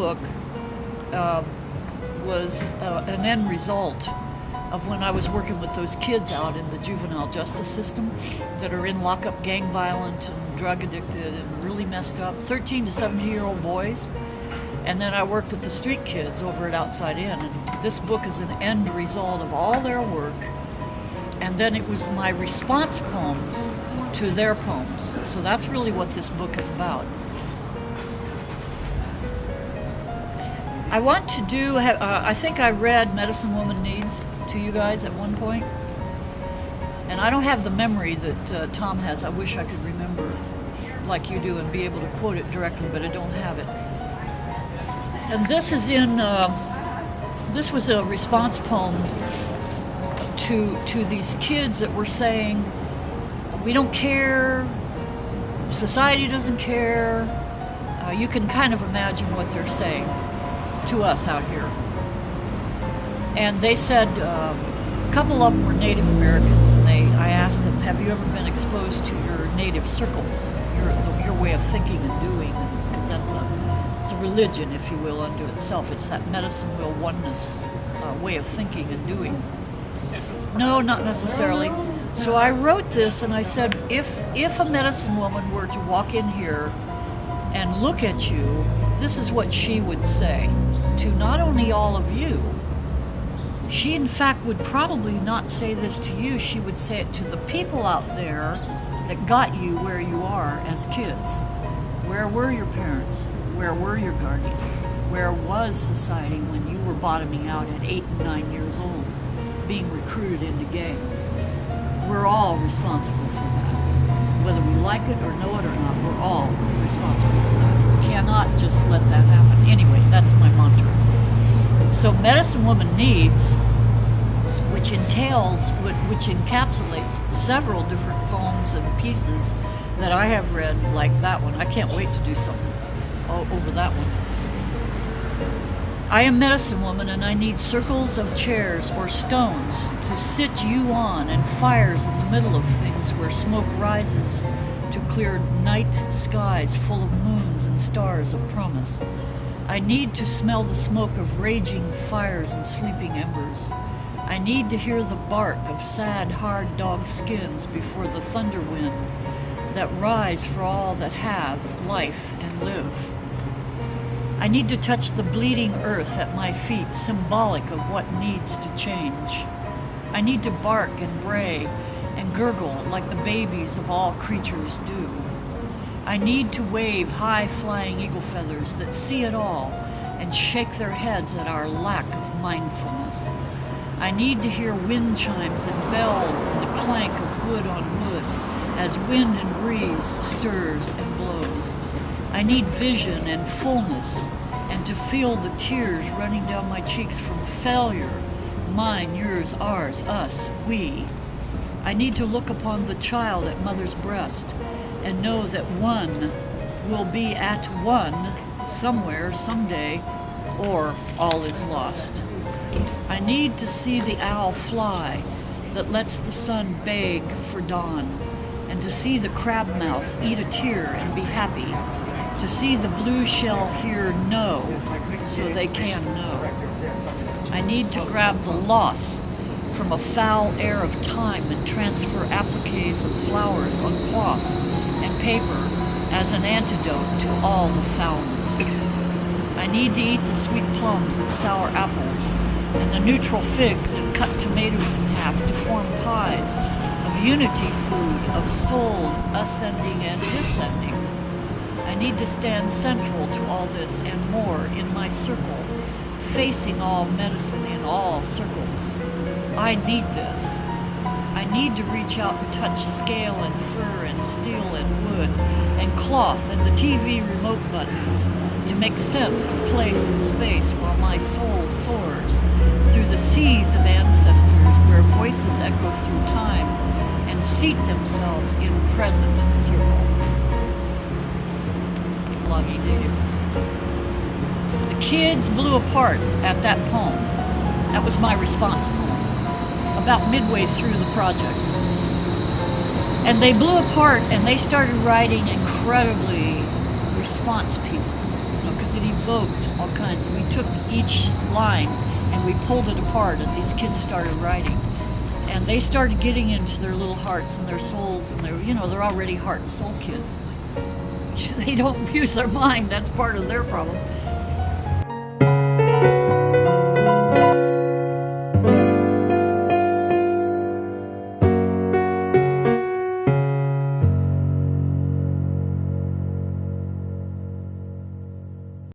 book was an end result of when I was working with those kids out in the juvenile justice system that are in lockup, gang violent and drug addicted and really messed up, 13 to 17-year-old boys. And then I worked with the street kids over at Outside In, and this book is an end result of all their work. And then it was my response poems to their poems. So that's really what this book is about. I want to do, I think I read Medicine Woman Needs to you guys at one point. And I don't have the memory that Tom has. I wish I could remember like you do and be able to quote it directly, but I don't have it. And this is in, this was a response poem to these kids that were saying, we don't care, society doesn't care. You can kind of imagine what they're saying to us out here. And they said, a couple of them were Native Americans, and I asked them, have you ever been exposed to your native circles, your way of thinking and doing? Because it's a religion, if you will, unto itself. It's that medicine wheel oneness way of thinking and doing. No, not necessarily. So I wrote this and I said, if a medicine woman were to walk in here and look at you, this is what she would say to not only all of you. She in fact would probably not say this to you, she would say it to the people out there that got you where you are as kids. Where were your parents? Where were your guardians? Where was society when you were bottoming out at 8 and 9 years old, being recruited into gangs? We're all responsible for that. Whether we like it or know it or not, we're all responsible for that. We cannot just let that happen. Anyway, that's my mantra. So Medicine Woman Needs, which encapsulates several different poems and pieces that I have read, like that one. I can't wait to do something over that one. I am medicine woman, and I need circles of chairs or stones to sit you on, and fires in the middle of things where smoke rises to clear night skies full of moons and stars of promise. I need to smell the smoke of raging fires and sleeping embers. I need to hear the bark of sad, hard dog skins before the thunder wind that rise for all that have life and live. I need to touch the bleeding earth at my feet, symbolic of what needs to change. I need to bark and bray and gurgle like the babies of all creatures do. I need to wave high-flying eagle feathers that see it all and shake their heads at our lack of mindfulness. I need to hear wind chimes and bells and the clank of wood on wood as wind and breeze stirs and blows. I need vision and fullness, and to feel the tears running down my cheeks from failure. Mine, yours, ours, us, we. I need to look upon the child at mother's breast and know that one will be at one somewhere, someday, or all is lost. I need to see the owl fly that lets the sun beg for dawn, and to see the crabmouth eat a tear and be happy, to see the blue shell hear no, so they can know. I need to grab the loss from a foul air of time and transfer appliques of flowers on cloth and paper as an antidote to all the foulness. I need to eat the sweet plums and sour apples and the neutral figs and cut tomatoes in half to form pies of unity food, of souls ascending and descending. I need to stand central to all this and more in my circle, facing all medicine in all circles. I need this. I need to reach out and touch scale and fur and steel and wood and cloth and the TV remote buttons to make sense of place and space while my soul soars through the seas of ancestors where voices echo through time and seat themselves in present circle. Loggy Native. The kids blew apart at that poem. That was my response poem, about midway through the project. And they blew apart and they started writing incredibly response pieces, because it evoked all kinds. And we took each line and we pulled it apart, and these kids started writing. And they started getting into their little hearts and their souls, and they're already heart and soul kids. They don't use their mind, that's part of their problem.